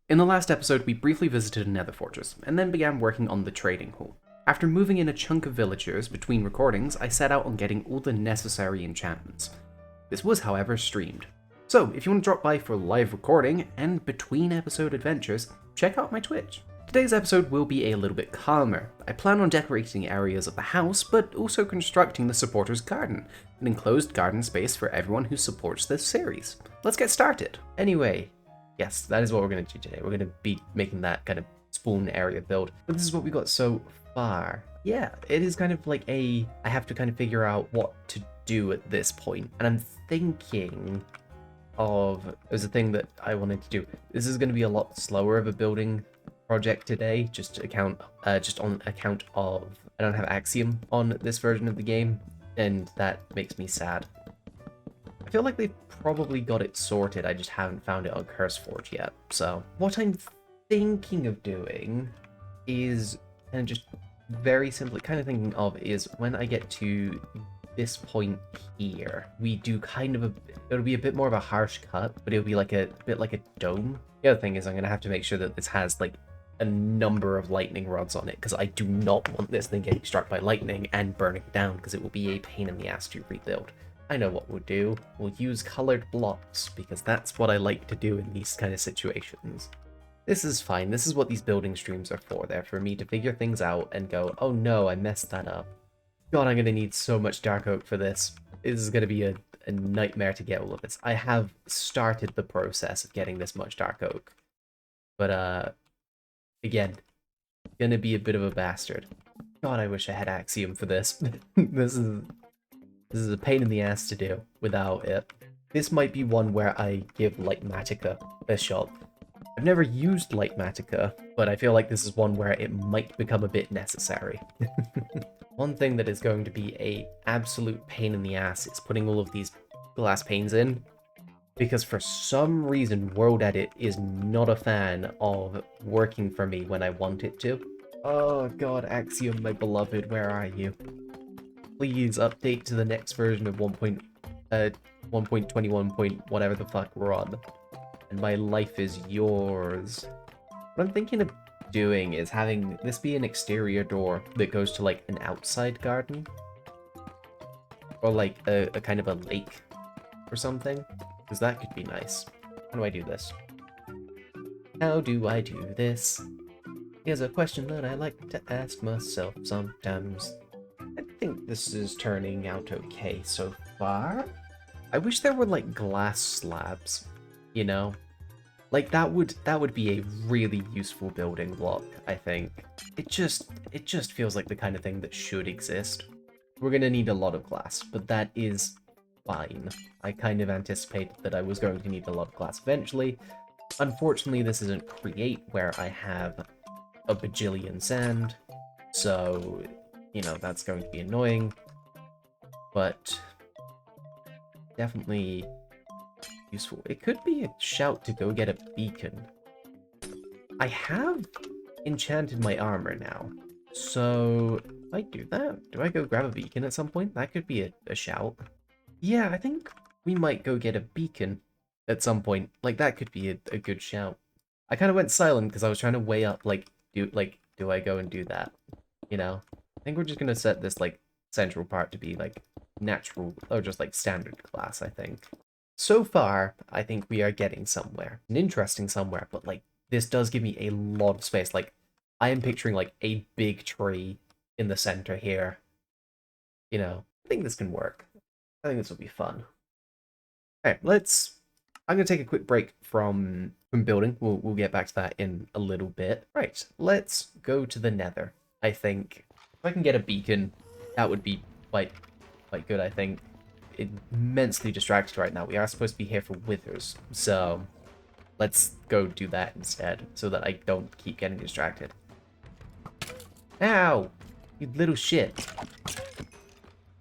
In the last episode, we briefly visited a nether fortress, and then began working on the trading hall. After moving in a chunk of villagers between recordings, I set out on getting all the necessary enchantments. This was, however, streamed. So, if you want to drop by for live recording and between episode adventures, check out my Twitch. Today's episode will be a little bit calmer. I plan on decorating areas of the house, but also constructing the supporters' garden, an enclosed garden space for everyone who supports this series. Let's get started. Anyway, yes, that is what we're going to do today. We're going to be making that kind of spawn area build. But this is what we got so far. Yeah, it is kind of like I have to kind of figure out what to do at this point. And I'm thinking there's a thing that I wanted to do. This is going to be a lot slower of a building project today, just on account of I don't have Axiom on this version of the game, and that makes me sad. I feel like they've probably got it sorted, I just haven't found it on CurseForge yet. So what I'm thinking of doing is kind of just very simply thinking of is when I get to this point here, we do kind of it'll be a bit more of a harsh cut, but it'll be like a bit like a dome. The other thing is I'm gonna have to make sure that this has like a number of lightning rods on it, because I do not want this thing getting struck by lightning and burning down, because it will be a pain in the ass to rebuild. I know what we'll do. We'll use colored blocks, because that's what I like to do in these kind of situations. This is fine. This is what these building streams are for. They're for me to figure things out and go, oh no, I messed that up. God, I'm going to need so much dark oak for this. This is going to be a nightmare to get all of this. I have started the process of getting this much dark oak. But, again, gonna be a bit of a bastard. God, I wish I had Axiom for this. This is a pain in the ass to do without it. This might be one where I give Lightmatica a shot. I've never used Lightmatica, but I feel like this is one where it might become a bit necessary. One thing that is going to be a absolute pain in the ass is putting all of these glass panes in, because for some reason World Edit is not a fan of working for me when I want it to. Oh god, Axiom, my beloved, where are you? Please update to the next version of 1.21. Whatever the fuck we're on. And my life is yours. What I'm thinking of doing is having this be an exterior door that goes to like an outside garden. Or like a kind of a lake or something. Because that could be nice. How do I do this? How do I do this? Here's a question that I like to ask myself sometimes. I think this is turning out okay so far. I wish there were like glass slabs, you know? Like that would be a really useful building block, I think. It just feels like the kind of thing that should exist. We're gonna need a lot of glass, but that is fine. I kind of anticipated that I was going to need a lot of glass eventually. Unfortunately, this isn't Create, where I have a bajillion sand, so, you know, that's going to be annoying. But definitely useful. It could be a shout to go get a beacon. I have enchanted my armor now, so if I do that, do I go grab a beacon at some point? That could be a shout. Yeah, I think we might go get a beacon at some point. Like, that could be a good shout. I kind of went silent because I was trying to weigh up, do I go and do that? You know? I think we're just going to set this, like, central part to be, like, natural, or just, like, standard class, I think. So far, I think we are getting somewhere. An interesting somewhere, but, like, this does give me a lot of space. Like, I am picturing, like, a big tree in the center here. You know? I think this can work. I think this will be fun. Alright, I'm going to take a quick break from building. We'll get back to that in a little bit. Right, let's go to the nether. I think if I can get a beacon, that would be quite good, I think. Immensely distracted right now. We are supposed to be here for withers, so let's go do that instead, so that I don't keep getting distracted. Ow! You little shit.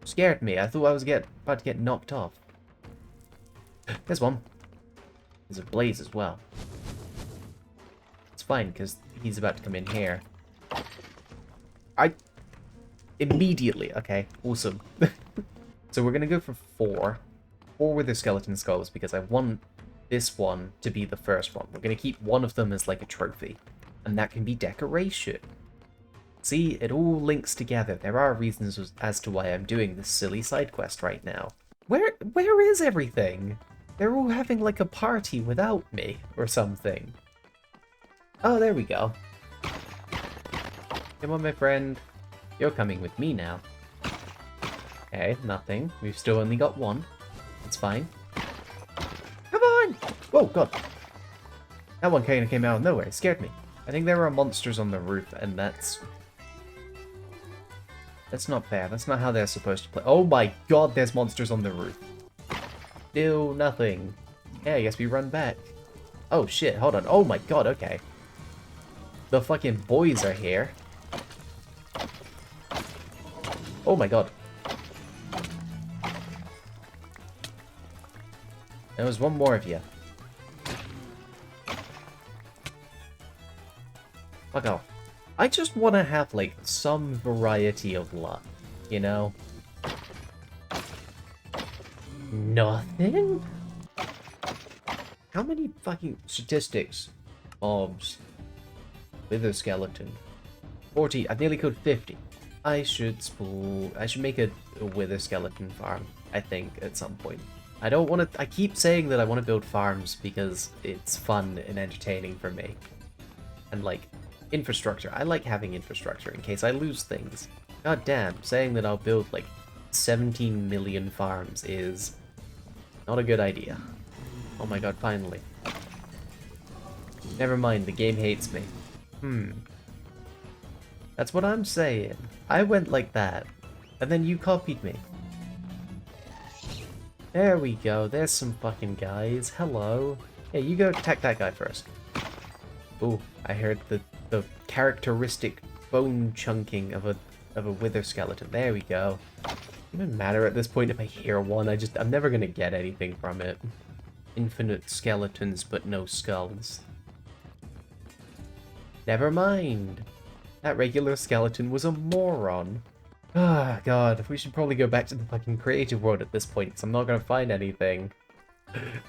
Scared me. I thought I was about to get knocked off. There's one. There's a blaze as well. It's fine, because he's about to come in here. Immediately. Okay, awesome. So we're going to go for 4. 4 with the skeleton skulls, because I want this one to be the first one. We're going to keep one of them as like a trophy. And that can be decoration. See, it all links together. There are reasons as to why I'm doing this silly side quest right now. Where is everything? They're all having like a party without me or something. Oh, there we go. Come on, my friend. You're coming with me now. Okay, nothing. We've still only got one. It's fine. Come on! Whoa, God. That one kind of came out of nowhere. It scared me. I think there are monsters on the roof, and that's not fair. That's not how they're supposed to play. Oh my God, there's monsters on the roof. Still nothing. Yeah, I guess we run back. Oh shit, hold on. Oh my God, okay. The fucking boys are here. Oh my God. There was one more of you. Fuck off. I just want to have, like, some variety of luck, you know? Nothing? How many fucking statistics? Mobs. Wither skeleton. 40. I've nearly killed 50. I should make a wither skeleton farm, I think, at some point. I don't want to... I keep saying that I want to build farms because it's fun and entertaining for me. And, like, infrastructure. I like having infrastructure in case I lose things. God damn, saying that I'll build, like, 17 million farms is not a good idea. Oh my God, finally. Never mind, the game hates me. That's what I'm saying. I went like that, and then you copied me. There we go, there's some fucking guys. Hello. Yeah, you go attack that guy first. Ooh, I heard the characteristic bone chunking of a wither skeleton. There we go. Doesn't even matter at this point if I hear one. I'm never gonna get anything from it. Infinite skeletons, but no skulls. Never mind. That regular skeleton was a moron. Ah, God, we should probably go back to the fucking creative world at this point, because I'm not gonna find anything.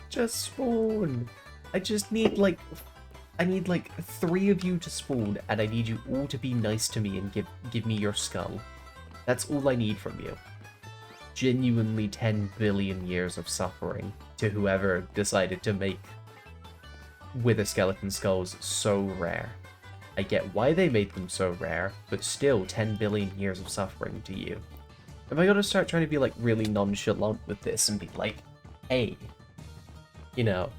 Just spawn. I just need, like... I need, like, 3 of you to spawn, and I need you all to be nice to me and give me your skull. That's all I need from you. Genuinely 10 billion years of suffering to whoever decided to make wither skeleton skulls so rare. I get why they made them so rare, but still 10 billion years of suffering to you. Am I gonna start trying to be, like, really nonchalant with this and be like, hey, you know,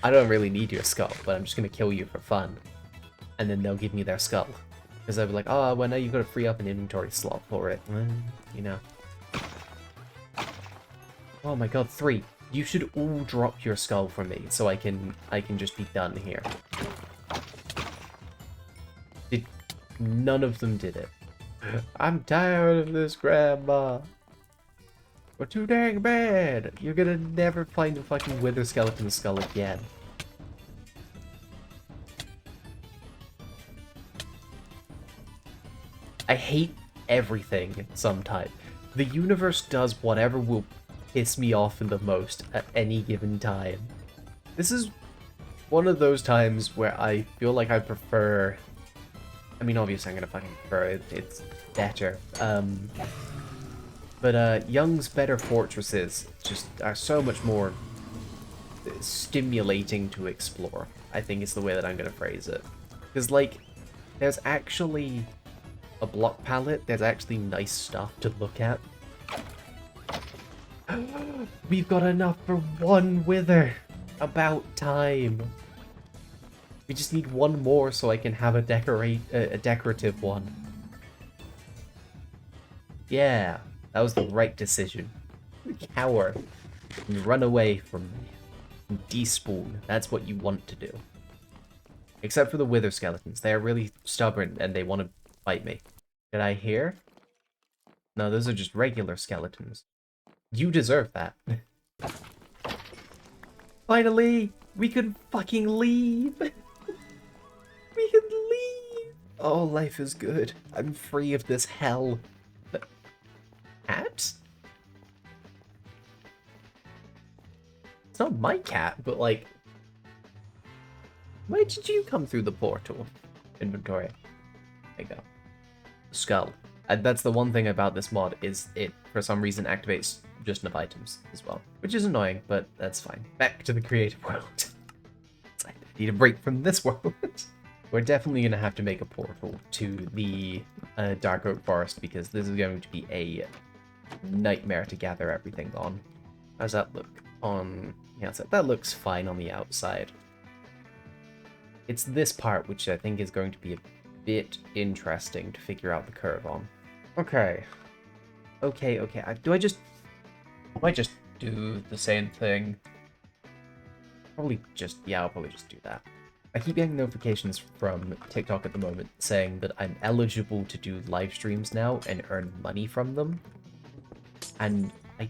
I don't really need your skull, but I'm just gonna kill you for fun. And then they'll give me their skull. Because I'll be like, oh, well, now you've got to free up an inventory slot for it. You know. Oh my God, 3. You should all drop your skull for me, so I can just be done here. None of them did it. I'm tired of this, Grandma. We're too dang bad. You're gonna never find a fucking wither skeleton skull again. I hate everything sometimes. The universe does whatever will piss me off the most at any given time. This is one of those times where I feel like I prefer... I mean, obviously I'm gonna fucking prefer it. It's better. But Young's Better Fortresses just are so much more stimulating to explore, I think is the way that I'm gonna phrase it. Because, like, there's actually a block palette, there's actually nice stuff to look at. We've got enough for 1 wither! About time! We just need 1 more so I can have a decorative one. Yeah. That was the right decision. Cower. And run away from me. And despawn. That's what you want to do. Except for the wither skeletons. They are really stubborn and they want to fight me. Did I hear? No, those are just regular skeletons. You deserve that. Finally! We can fucking leave! We can leave! Oh, life is good. I'm free of this hell. Cat? It's not my cat, but like, Where did you come through the portal? Inventory. There you go. Skull. And that's the one thing about this mod, is it, for some reason, activates just enough items as well. Which is annoying, but that's fine. Back to the creative world. I need a break from this world. We're definitely going to have to make a portal to the Dark Oak Forest, because this is going to be a nightmare to gather everything on. How's that look on the outside? That looks fine on the outside. It's this part which I think is going to be a bit interesting to figure out the curve on. Okay. Okay. Do I just do the same thing? Probably just, yeah, I'll probably just do that. I keep getting notifications from TikTok at the moment saying that I'm eligible to do live streams now and earn money from them. And I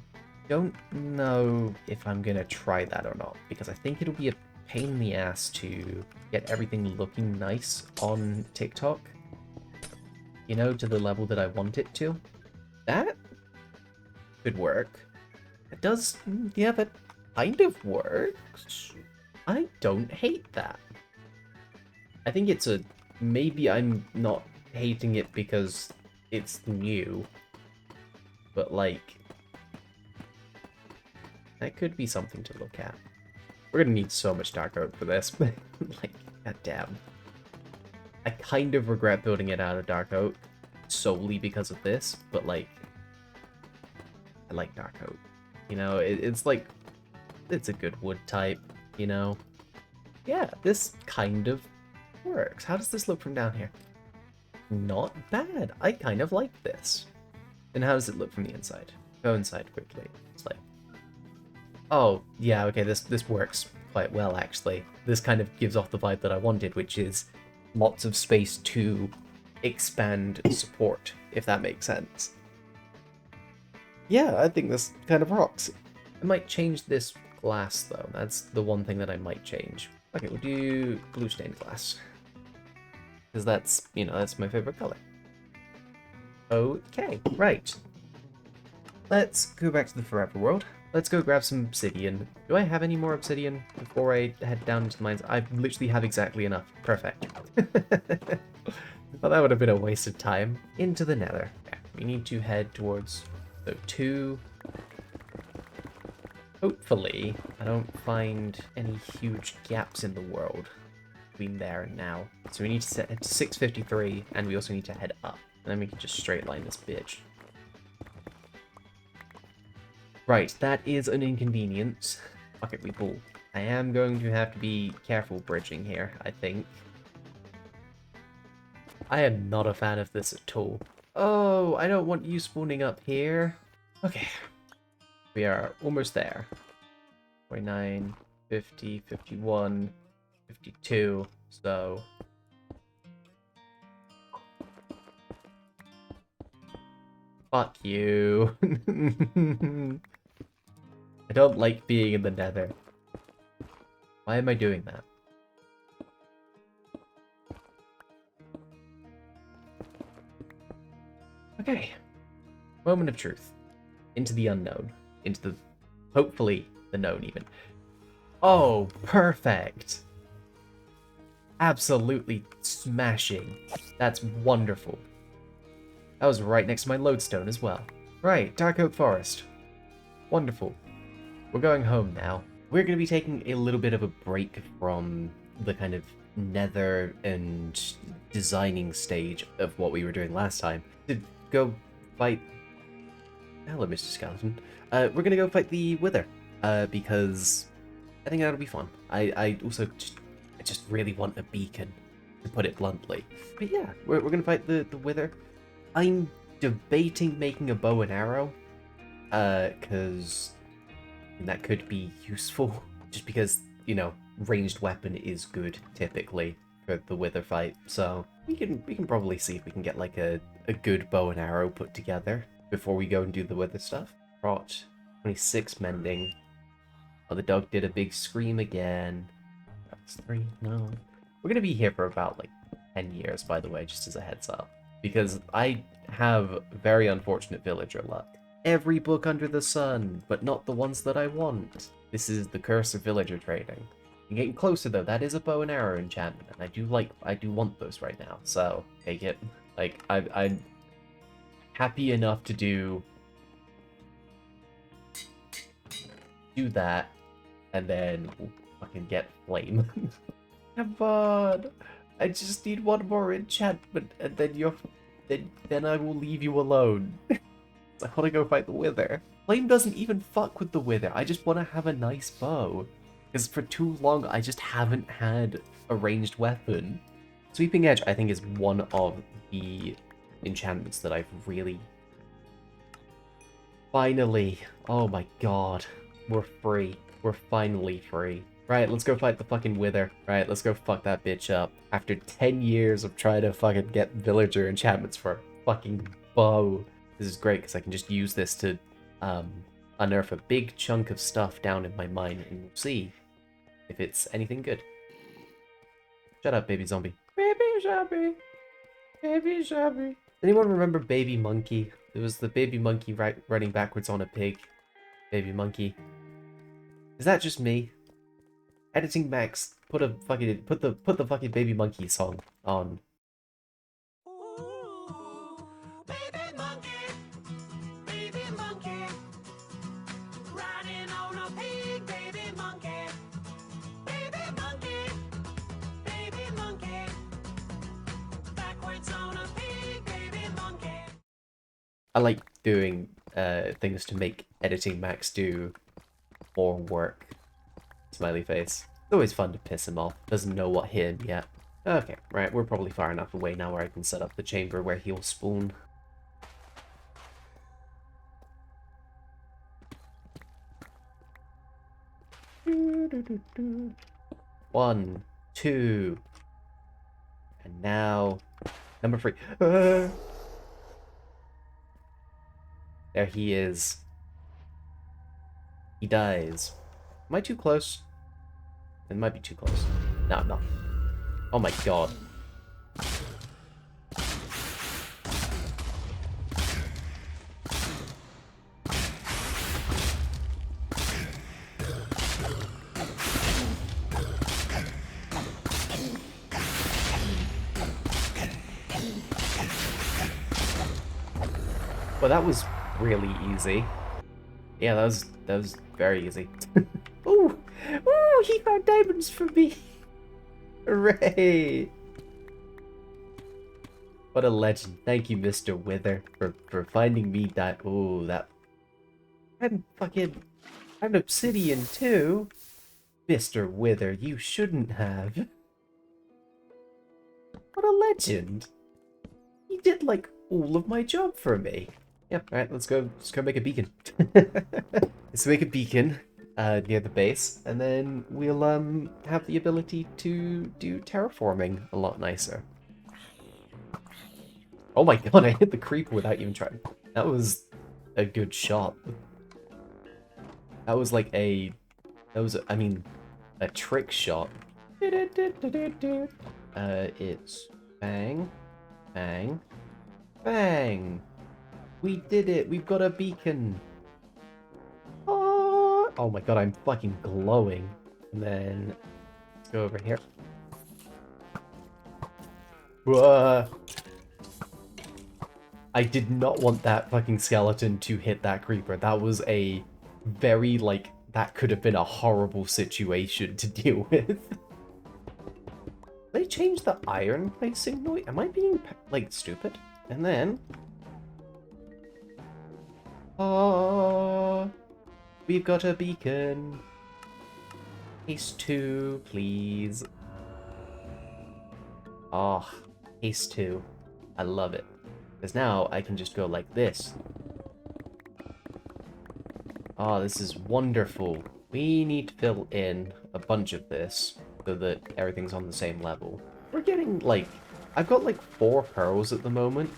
don't know if I'm gonna try that or not, because I think it'll be a pain in the ass to get everything looking nice on TikTok. You know, to the level that I want it to. That could work. It does, yeah, that kind of works. I don't hate that. I think it's a, maybe I'm not hating it because it's new, but like, that could be something to look at. We're gonna need so much dark oak for this. Like, goddamn. I kind of regret building it out of dark oak solely because of this, but like, I like dark oak. You know, it's like, it's a good wood type, you know? Yeah, this kind of works. How does this look from down here? Not bad. I kind of like this. And how does it look from the inside? Go inside quickly. It's like, oh, yeah, okay, this works quite well, actually. This kind of gives off the vibe that I wanted, which is lots of space to expand support, if that makes sense. Yeah, I think this kind of rocks. I might change this glass, though. That's the one thing that I might change. Okay, we'll do blue stained glass. Because that's, you know, that's my favorite color. Okay, right. Let's go back to the Forever World. Let's go grab some obsidian. Do I have any more obsidian before I head down into the mines? I literally have exactly enough. Perfect. Well, that would have been a waste of time. Into the nether. Yeah, we need to head towards the 2. Hopefully, I don't find any huge gaps in the world between there and now. So we need to set it to 653, and we also need to head up. And then we can just straight line this bitch. Right, that is an inconvenience. Fuck it, we pull. I am going to have to be careful bridging here, I think. I am not a fan of this at all. Oh, I don't want you spawning up here. Okay. We are almost there. 49, 50, 51, 52, so... Fuck you. I don't like being in the nether. Why am I doing that? Okay. Moment of truth. Into the unknown. Into the... hopefully the known, even. Oh, perfect! Absolutely smashing. That's wonderful. That was right next to my lodestone as well. Right, Dark Oak Forest. Wonderful. We're going home now. We're going to be taking a little bit of a break from the kind of nether and designing stage of what we were doing last time to go fight... Hello, Mr. Skeleton. We're going to go fight the Wither, because I think that'll be fun. I also just really want a beacon, to put it bluntly. But yeah, we're going to fight the Wither. I'm debating making a bow and arrow, because that could be useful, just because, you know, ranged weapon is good, typically, for the Wither fight, so we can probably see if we can get, like, a good bow and arrow put together before we go and do the Wither stuff. Brought 26 mending. Oh, the dog did a big scream again. That's 3, no. We're gonna be here for about, like, 10 years, by the way, just as a heads up. Because I have very unfortunate villager luck. Every book under the sun, but not the ones that I want. This is the curse of villager trading. You're getting closer though. That is a bow and arrow enchantment, and I do want those right now. So take it. Like I'm happy enough to do that, and then we'll fucking get flame. Come on, I just need one more enchantment, and then I will leave you alone. I want to go fight the Wither. Flame doesn't even fuck with the Wither. I just want to have a nice bow. Because for too long, I just haven't had a ranged weapon. Sweeping Edge, I think, is one of the enchantments that I've really... Finally. Oh my god. We're free. We're finally free. Right, let's go fight the fucking Wither. Right, let's go fuck that bitch up. After 10 years of trying to fucking get villager enchantments for a fucking bow. This is great, because I can just use this to unearth a big chunk of stuff down in my mine, and we'll see if it's anything good. Shut up, baby zombie. Baby zombie. Baby zombie. Anyone remember Baby Monkey? There was the baby monkey running backwards on a pig. Baby monkey. Is that just me? Editing Max, put the fucking Baby Monkey song on. I like doing things to make Editing Max do more work. Smiley face. It's always fun to piss him off. Doesn't know what hit him yet. Okay, right, we're probably far enough away now where I can set up the chamber where he'll spawn. One, two, and now number 3. There he is. He dies. Am I too close? It might be too close. No, I'm not. Oh my god. Well, that was really easy. Yeah, that was very easy. Ooh! Ooh, he found diamonds for me! Hooray! What a legend. Thank you, Mr. Wither, for finding me that... Ooh, that... I'm obsidian too! Mr. Wither, you shouldn't have. What a legend! He did, like, all of my job for me. Yep, alright, let's go make a beacon. Let's make a beacon near the base, and then we'll have the ability to do terraforming a lot nicer. Oh my god, I hit the creeper without even trying. That was a good shot. That was like a trick shot. It's bang, bang, bang. We did it! We've got a beacon! Oh my god, I'm fucking glowing. And then, let's go over here. Whoa. I did not want that fucking skeleton to hit that creeper. That was a very, like, that could have been a horrible situation to deal with. They changed the iron placing noise? Am I being, like, stupid? And then... Oh, we've got a beacon. Haste 2, please. Oh, haste 2. I love it. Because now I can just go like this. Oh, this is wonderful. We need to fill in a bunch of this so that everything's on the same level. We're getting, like... I've got, like, 4 pearls at the moment,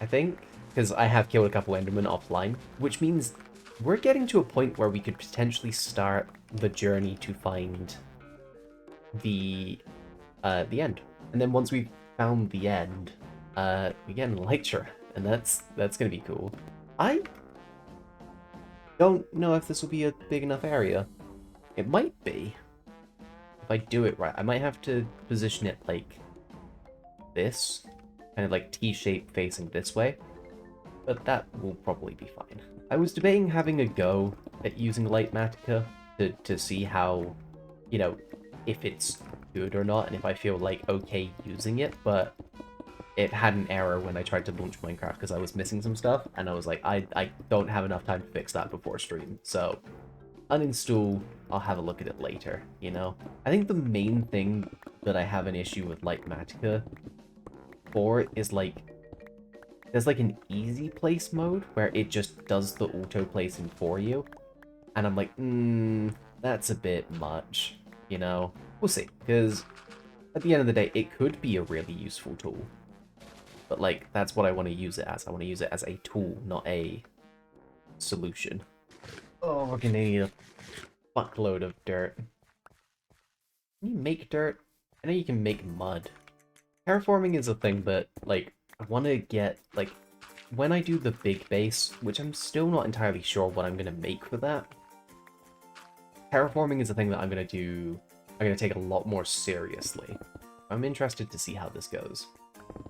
I think. Because I have killed a couple Endermen offline, which means we're getting to a point where we could potentially start the journey to find the end. And then once we've found the end, we get an elytra, and that's gonna be cool. I don't know if this will be a big enough area. It might be. If if I do it right, I might have to position it like this, kind of like T-shape facing this way, but that will probably be fine. I was debating having a go at using Light Matica to see how, you know, if it's good or not, and if I feel like okay using it, but it had an error when I tried to launch Minecraft because I was missing some stuff, and I was like, I don't have enough time to fix that before stream, so uninstall, I'll have a look at it later, you know? I think the main thing that I have an issue with Light Matica for is like, there's like an easy place mode where it just does the auto placing for you, and I'm like, that's a bit much, you know? We'll see, because at the end of the day, it could be a really useful tool. But, like, that's what I want to use it as. I want to use it as a tool, not a solution. Oh, we're gonna need a fuckload of dirt. Can you make dirt? I know you can make mud. Terraforming is a thing that, like, I want to get, like, when I do the big base, which I'm still not entirely sure what I'm going to make for that, terraforming is a thing that I'm going to take a lot more seriously. I'm interested to see how this goes.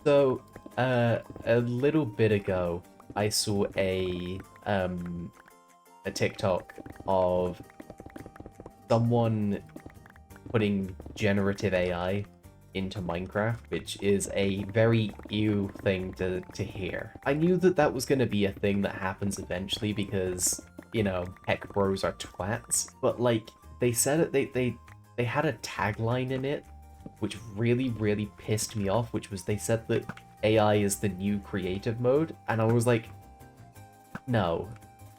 So, a little bit ago, I saw a TikTok of someone putting generative AI into Minecraft, which is a very ew thing to hear. I knew that that was going to be a thing that happens eventually because, you know, tech bros are twats, but, like, they said it, they had a tagline in it which really, really pissed me off, which was they said that AI is the new creative mode, and I was like, no,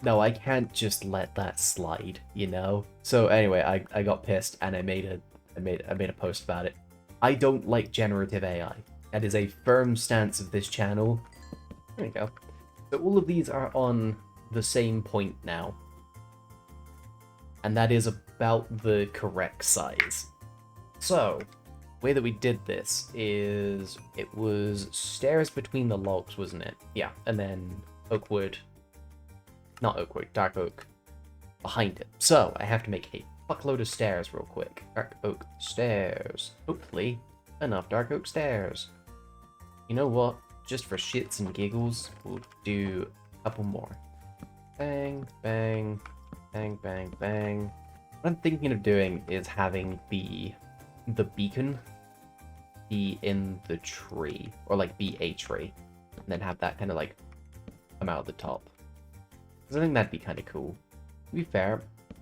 I can't just let that slide, you know? So anyway, I got pissed, and I made a post about it. I don't like generative AI. That is a firm stance of this channel. There we go. So all of these are on the same point now, and that is about the correct size. So, the way that we did this is, it was stairs between the logs, wasn't it? Yeah, and then dark oak behind it. So, I have to make a fuckload of stairs real quick. Dark oak stairs. Hopefully, enough dark oak stairs. You know what? Just for shits and giggles, we'll do a couple more. Bang, bang, bang, bang, bang. What I'm thinking of doing is having the beacon be in the tree, or like be a tree, and then have that kind of like come out of the top. Because I think that'd be kind of cool. To be fair,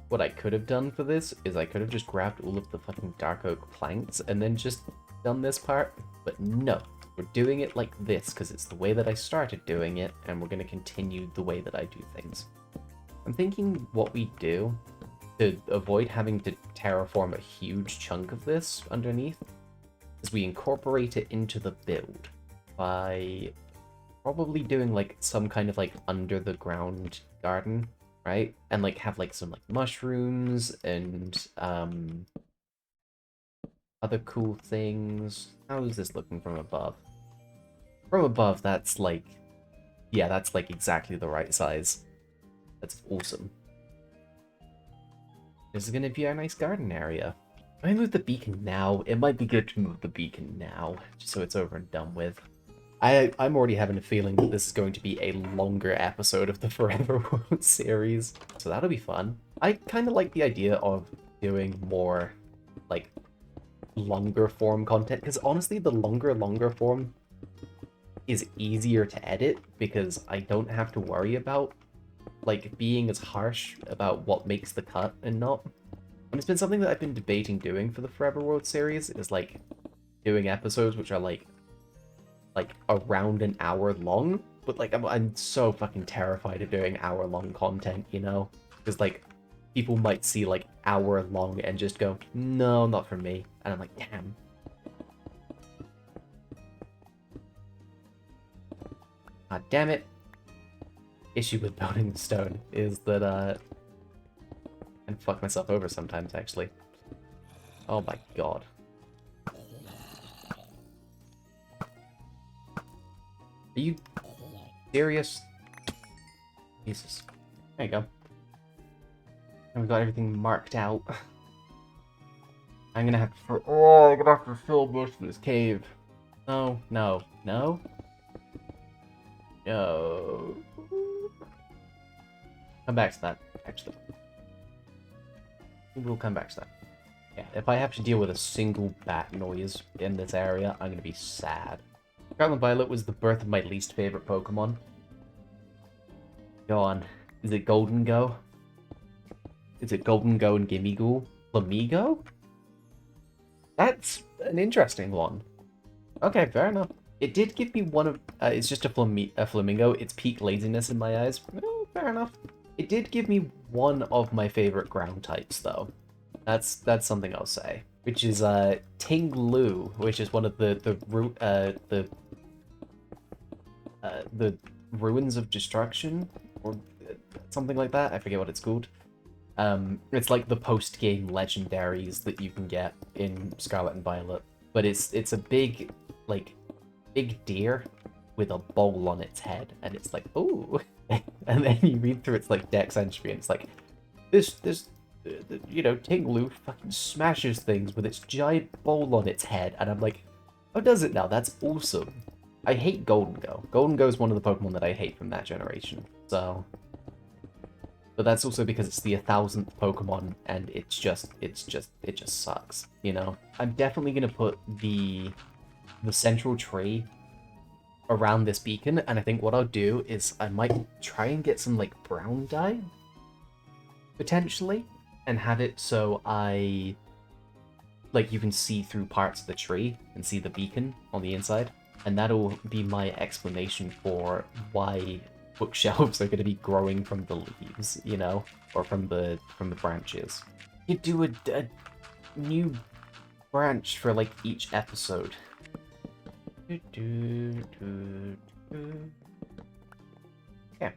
what I could have done for this is I could have just grabbed all of the fucking dark oak planks and then just done this part, but no, we're doing it like this because it's the way that I started doing it, and we're going to continue the way that I do things. I'm thinking what we do to avoid having to terraform a huge chunk of this underneath is we incorporate it into the build by probably doing like some kind of like under the ground garden, right? And like have like some like mushrooms and other cool things. How is this looking from above? From above, that's like, yeah, that's like exactly the right size. That's awesome. This is gonna be our nice garden area. I move the beacon now. It might be good to move the beacon now, just so it's over and done with. I'm already having a feeling that this is going to be a longer episode of the Forever World series, so that'll be fun. I kind of like the idea of doing more, like, longer form content, because honestly, the longer form is easier to edit, because I don't have to worry about, like, being as harsh about what makes the cut and not. And it's been something that I've been debating doing for the Forever World series, is, like, doing episodes which are, like around an hour long, but, like, I'm so fucking terrified of doing hour-long content, you know? Because, like, people might see, like, hour-long and just go, no, not for me. And I'm like, damn. God damn it. Issue with building stone is that, I can fuck myself over sometimes, actually. Oh my god. Are you serious? Jesus. There you go. And we got everything marked out. I'm gonna have to... Oh, I'm gonna have to fill most of this cave. No, no, no. No. Come back to that, actually. We'll come back to that. Yeah, if I have to deal with a single bat noise in this area, I'm gonna be sad. Scarlet Violet was the birth of my least favorite Pokemon. Go on. Is it Golden Go? Is it Golden Go and Gimmighoul? Flamigo? That's an interesting one. Okay, fair enough. It did give me one of... it's just a flamingo. It's peak laziness in my eyes. Oh, fair enough. It did give me one of my favorite ground types, though. That's something I'll say. Which is Ting-Lu, which is one of the Ruins of Destruction, or something like that. I forget what it's called. It's like the post-game legendaries that you can get in Scarlet and Violet. But it's a big, like, big deer with a bowl on its head, and it's like, ooh. And then you read through its, like, dex entry, and it's like, you know, Ting-Lu fucking smashes things with its giant bowl on its head, and I'm like, oh, does it now? That's awesome. I hate Golden Go. Golden Go is one of the Pokemon that I hate from that generation, so... But that's also because it's the 1000th Pokemon, and it just sucks, you know? I'm definitely gonna put the central tree around this beacon, and I think what I'll do is I might try and get some, like, brown dye, potentially, and have it so like, you can see through parts of the tree and see the beacon on the inside, and that'll be my explanation for why bookshelves are going to be growing from the leaves, you know, or from the branches. You do a new branch for, like, each episode. Yeah.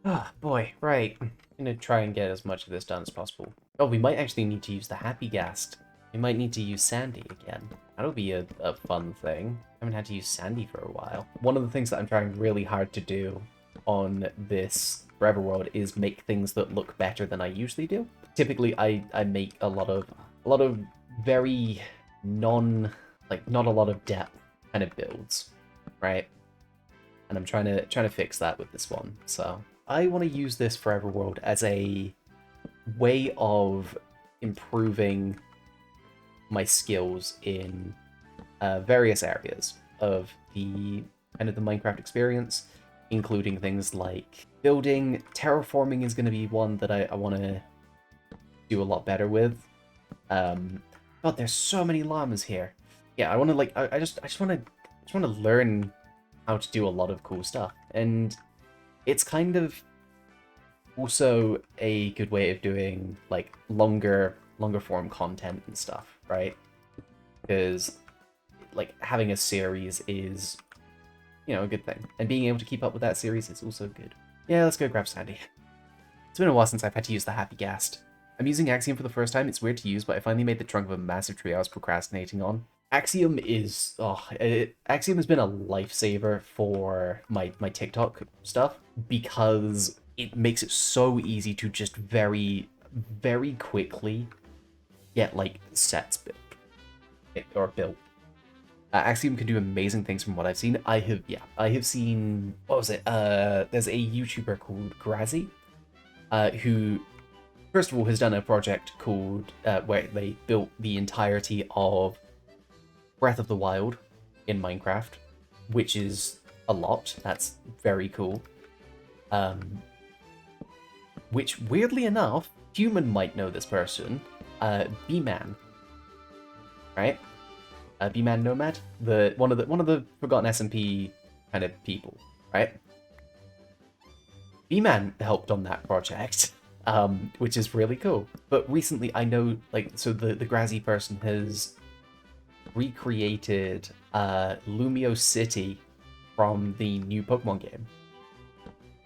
Oh, boy, right. I'm gonna try and get as much of this done as possible. Oh, we might actually need to use the Happy Ghast. We might need to use Sandy again. That'll be a fun thing. I haven't had to use Sandy for a while. One of the things that I'm trying really hard to do on this Forever World is make things that look better than I usually do. Typically, I make a lot of very not a lot of depth kind of builds, right? And I'm trying to fix that with this one. So I want to use this Forever World as a way of improving my skills in various areas of the kind of the Minecraft experience, including things like building. Terraforming is going to be one that I want to do a lot better with. God, there's so many llamas here. Yeah, I want to, like, I just want to learn how to do a lot of cool stuff, and it's kind of also a good way of doing, like, longer form content and stuff, right? Because, like, having a series is, you know, a good thing, and being able to keep up with that series is also good. Yeah, let's go grab Sandy. It's been a while since I've had to use the Happy Ghast. I'm using Axiom for the first time. It's weird to use, but I finally made the trunk of a massive tree I was procrastinating on. Axiom is... Axiom has been a lifesaver for my TikTok stuff, because it makes it so easy to just very, very quickly get, like, sets built. Axiom can do amazing things from what I've seen. I have seen... What was it? There's a YouTuber called Grazi, who... First of all, has done a project called, where they built the entirety of Breath of the Wild in Minecraft, which is a lot. That's very cool. Which, weirdly enough, Human might know this person, B-Man, right? B-Man Nomad, one of the Forgotten SMP kind of people, right? B-Man helped on that project. Which is really cool. But recently, I know, like, so the Grazi person has recreated Lumio City from the new Pokemon game,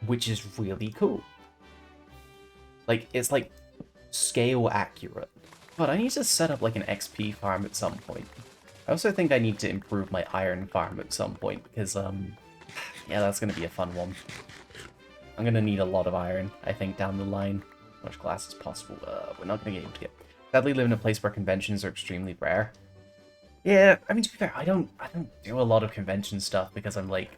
which is really cool. Like, it's, like, scale accurate. But I need to set up, like, an XP farm at some point. I also think I need to improve my iron farm at some point, because, yeah, that's gonna be a fun one. I'm gonna need a lot of iron, I think, down the line. As much glass as possible. We're not gonna get able to get... Sadly, live in a place where conventions are extremely rare. Yeah, I mean, to be fair, I don't do a lot of convention stuff because I'm like,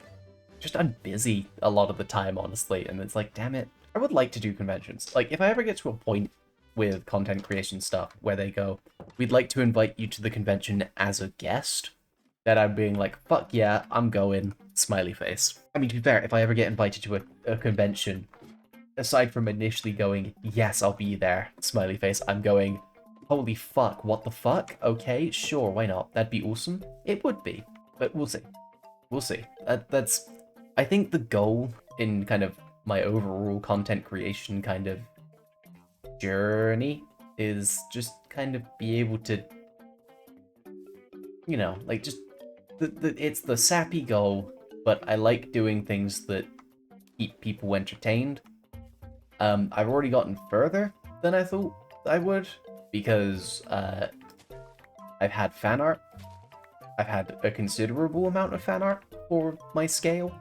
I'm busy a lot of the time, honestly, and it's like, damn it, I would like to do conventions. Like, if I ever get to a point with content creation stuff where they go, we'd like to invite you to the convention as a guest, that I'm being like, fuck yeah, I'm going, smiley face. I mean, to be fair, if I ever get invited to a convention, aside from initially going, yes, I'll be there, smiley face, I'm going, holy fuck, what the fuck? Okay, sure, why not? That'd be awesome. It would be, but we'll see. We'll see. That's, I think the goal in kind of my overall content creation kind of journey is just kind of be able to, you know, like just, it's the sappy goal, but I like doing things that keep people entertained. I've already gotten further than I thought I would, because I've had fan art. I've had a considerable amount of fan art for my scale,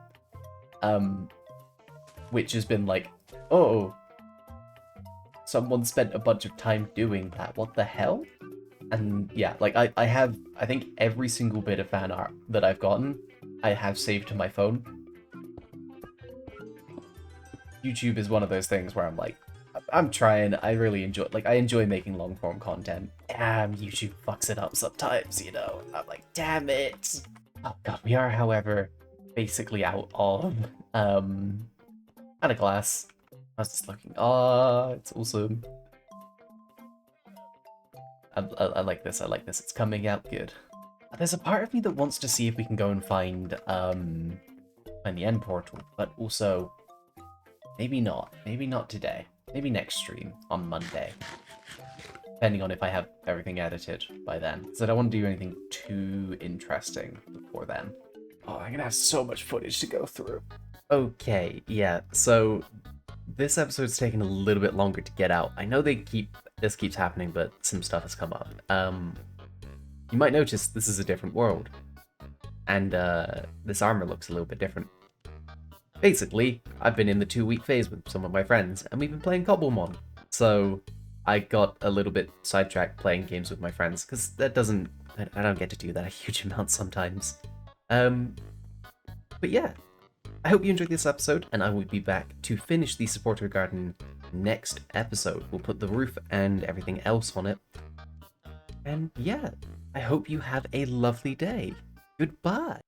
which has been like, oh, someone spent a bunch of time doing that, what the hell? And yeah, like I have, I think every single bit of fan art that I've gotten, I have saved to my phone. YouTube is one of those things where I'm like, I'm trying, I really enjoy, like, I enjoy making long-form content. Damn, YouTube fucks it up sometimes, you know? I'm like, damn it! Oh god, we are, however, basically out of, glass. I was just looking, oh, it's awesome. I like this, I like this, it's coming out good. There's a part of me that wants to see if we can go and find the end portal, but also, maybe not today. Maybe next stream on Monday. Depending on if I have everything edited by then. So I don't want to do anything too interesting before then. Oh, I'm gonna have so much footage to go through. Okay, yeah, so this episode's taken a little bit longer to get out. I know this keeps happening, but some stuff has come up. You might notice this is a different world. And this armor looks a little bit different. Basically, I've been in the 2-week phase with some of my friends, and we've been playing Cobblemon. So I got a little bit sidetracked playing games with my friends, because I don't get to do that a huge amount sometimes. But yeah, I hope you enjoyed this episode, and I will be back to finish the supporter garden next episode. We'll put the roof and everything else on it. And yeah, I hope you have a lovely day. Goodbye.